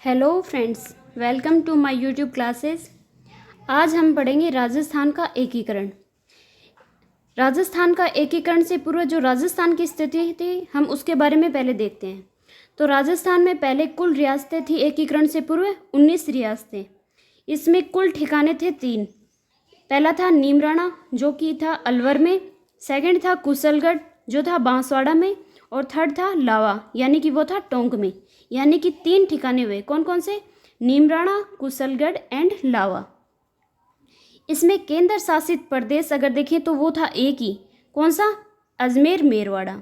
Hello friends, welcome to my YouTube classes. आज हम पढ़ेंगे राजस्थान का एकीकरण। राजस्थान का एकीकरण से पूर्व जो राजस्थान की स्थिति थी, हम उसके बारे में पहले देखते हैं। तो राजस्थान में पहले कुल रियासतें थी एकीकरण से पूर्व 19 रियासतें। इसमें कुल ठिकाने थे 3। पहला था नीमराणा जो कि था अलवर में, सेकंड था कुशलगढ़ जो था बांसवाड़ा में, और थर्ड था लावा यानी कि वो था टोंक में। यानी कि 3 ठिकाने हुए। कौन कौन से? नीमराणा, कुशलगढ़ एंड लावा। इसमें केंद्र शासित प्रदेश अगर देखें तो वो था एक ही। कौन सा? अजमेर मेरवाड़ा।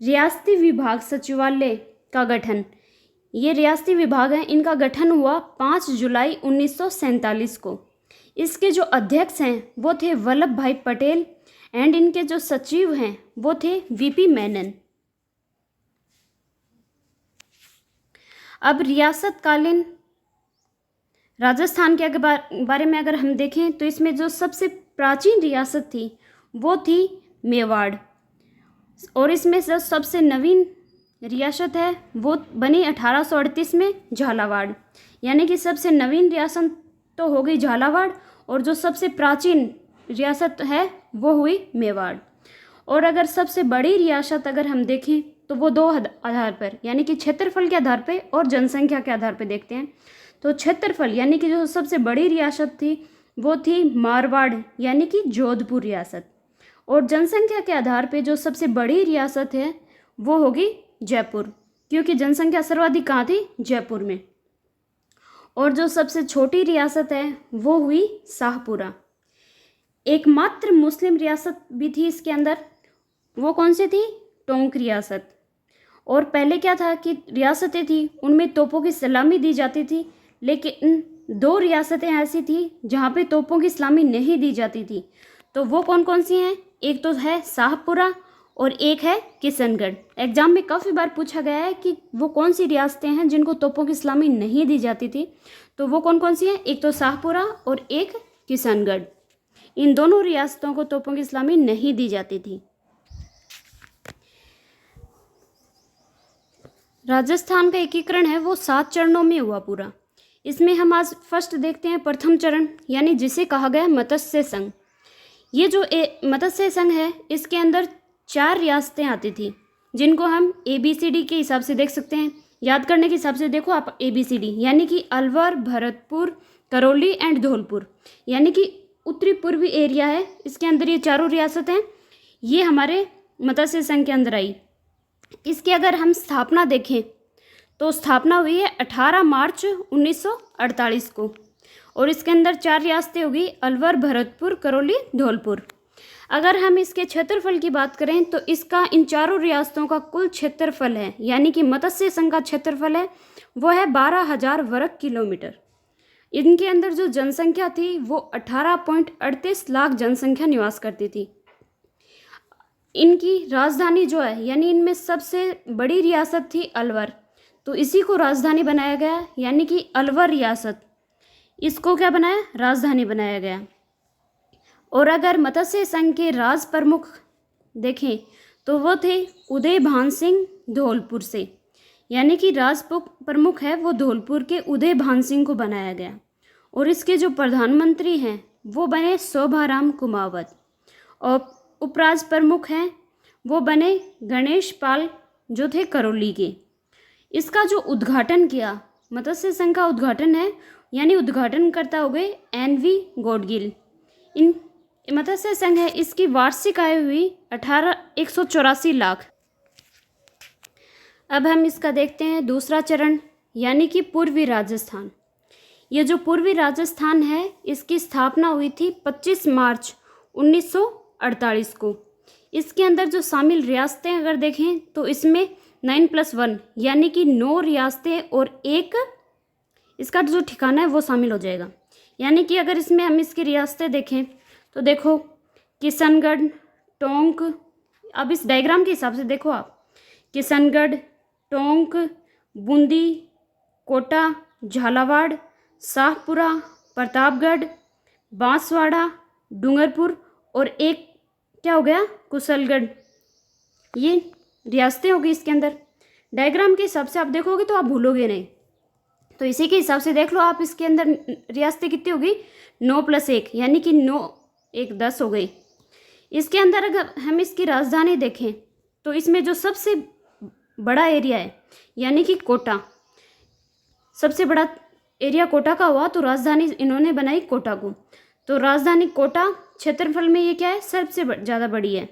रियासती विभाग सचिवालय का गठन, ये रियासती विभाग हैं, इनका गठन हुआ 5 जुलाई 1947 को। इसके जो अध्यक्ष हैं वो थे वल्लभ भाई पटेल एंड इनके जो सचिव हैं वो थे वीपी मेनन। अब रियासतकालीन राजस्थान के बारे में अगर हम देखें तो इसमें जो सबसे प्राचीन रियासत थी वो थी मेवाड़, और इसमें जो सबसे नवीन रियासत है वो बनी 1838 में झालावाड़। यानी कि सबसे नवीन रियासत तो हो गई झालावाड़, और जो सबसे प्राचीन रियासत है वो हुई मेवाड़। और अगर सबसे बड़ी रियासत अगर हम देखें तो वो 2 आधार पर, यानी कि क्षेत्रफल के आधार पर और जनसंख्या के आधार पर देखते हैं। तो क्षेत्रफल यानी कि जो सबसे बड़ी रियासत थी वो थी मारवाड़ यानी कि जोधपुर रियासत, और जनसंख्या के आधार पे जो सबसे बड़ी रियासत है वो होगी जयपुर, क्योंकि जनसंख्या सर्वाधिक कहाँ थी? जयपुर में। और जो सबसे छोटी रियासत है वो हुई शाहपुरा। एकमात्र मुस्लिम रियासत भी थी इसके अंदर, वो कौन सी थी? टोंक रियासत। और पहले क्या था कि रियासतें थी उनमें तोपों की सलामी दी जाती थी, लेकिन 2 रियासतें ऐसी थी जहाँ पे तोपों की सलामी नहीं दी जाती थी। तो वो कौन कौन सी हैं? एक तो है शाहपुरा और एक है किशनगढ़। एग्जाम में काफ़ी बार पूछा गया है कि वो कौन सी रियासतें हैं जिनको तोपों की सलामी नहीं दी जाती थी। तो वो कौन कौन सी हैं? एक तो शाहपुरा और एक किशनगढ़। इन दोनों रियासतों को तोपों की सलामी नहीं दी जाती थी। राजस्थान का एकीकरण है वो 7 चरणों में हुआ पूरा। इसमें हम आज फर्स्ट देखते हैं प्रथम चरण, यानी जिसे कहा गया मत्स्य संघ। ये जो मत्स्य संघ है इसके अंदर 4 रियासतें आती थी, जिनको हम ABCD के हिसाब से देख सकते हैं। याद करने के हिसाब से देखो आप ABCD, यानी कि अलवर, भरतपुर, करौली एंड धौलपुर, यानी कि उत्तरी पूर्वी एरिया है। इसके अंदर ये चारों रियासतें हैं, ये हमारे मत्स्य संघ के अंदर आई। इसकी अगर हम स्थापना देखें तो स्थापना हुई है 18 मार्च 1948 को, और इसके अंदर 4 रियासतें होगी अलवर, भरतपुर, करौली, धौलपुर। अगर हम इसके क्षेत्रफल की बात करें तो इसका इन चारों रियासतों का कुल क्षेत्रफल है, यानी कि मत्स्य संघ का क्षेत्रफल है वो है 12,000 वर्ग किलोमीटर। इनके अंदर जो जनसंख्या थी वो 18.38 लाख जनसंख्या निवास करती थी। इनकी राजधानी जो है, यानी इनमें सबसे बड़ी रियासत थी अलवर, तो इसी को राजधानी बनाया गया, यानी कि अलवर रियासत, इसको क्या बनाया? राजधानी बनाया गया। और अगर मत्स्य संघ के राज प्रमुख देखें तो वो थे उदय भान सिंह धौलपुर से, यानी कि राज प्रमुख है वो धौलपुर के उदय भान सिंह को बनाया गया। और इसके जो प्रधानमंत्री हैं वो बने शोभाराम कुमावत, और उपराज प्रमुख हैं वो बने गणेश पाल जो थे करौली के। इसका जो उद्घाटन किया, मत्स्य संघ का उद्घाटन है, यानी उद्घाटन करता हो गए NV गौडगिल। इन मत्स्य संघ है इसकी वार्षिक आय हुई 184 लाख। अब हम इसका देखते हैं दूसरा चरण, यानी कि पूर्वी राजस्थान। ये जो पूर्वी राजस्थान है इसकी स्थापना हुई थी 25 मार्च 1948 को। इसके अंदर जो शामिल रियासतें अगर देखें तो इसमें 9+1 यानी कि 9 रियासतें और एक इसका जो ठिकाना है वो शामिल हो जाएगा। यानी कि अगर इसमें हम इसकी रियासतें देखें तो देखो किशनगढ़, टोंक, अब इस डायग्राम के हिसाब से देखो आप, किशनगढ़, टोंक, बूंदी, कोटा, झालावाड़, शाहपुरा, प्रतापगढ़, बांसवाड़ा, डूंगरपुर और एक क्या हो गया? कुशलगढ़। ये रियासतें होगी इसके अंदर। डायग्राम के हिसाब से आप देखोगे तो आप भूलोगे नहीं। तो इसी के हिसाब से देख लो आप, इसके अंदर रियासतें कितनी होगी, 9 + 1 यानी कि 9 1 10 हो गई। इसके अंदर अगर हम इसकी राजधानी देखें तो इसमें जो सबसे बड़ा एरिया है यानी कि कोटा, सबसे बड़ा एरिया कोटा का हुआ, तो राजधानी इन्होंने बनाई कोटा को। तो राजधानी कोटा क्षेत्रफल में ये क्या है, सबसे ज़्यादा बड़ी है।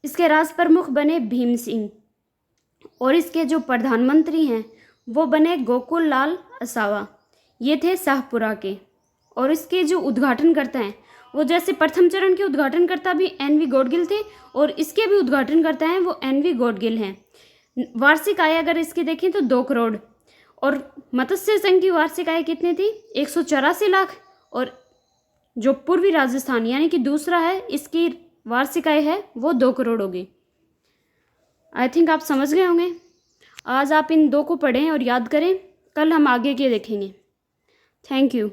इसके राज प्रमुख बने भीम सिंह, और इसके जो प्रधानमंत्री हैं वो बने गोकुल लाल असावा, ये थे शाहपुरा के। और इसके जो उद्घाटनकर्ता हैं वो, जैसे प्रथम चरण के उद्घाटनकर्ता भी NV गौडगिल थे, और इसके भी उद्घाटनकर्ता हैं वो NV गौडगिल हैं। वार्षिक आय अगर इसकी देखें तो 2 करोड़, और मत्स्य संघ की वार्षिक आय कितनी थी, 184 लाख। और जो पूर्वी राजस्थान यानी कि दूसरा है, इसकी वार्षिक आय है वो 2 करोड़ होगी। आई थिंक आप समझ गए होंगे। आज आप इन 2 को पढ़ें और याद करें, कल हम आगे के देखेंगे। Thank you.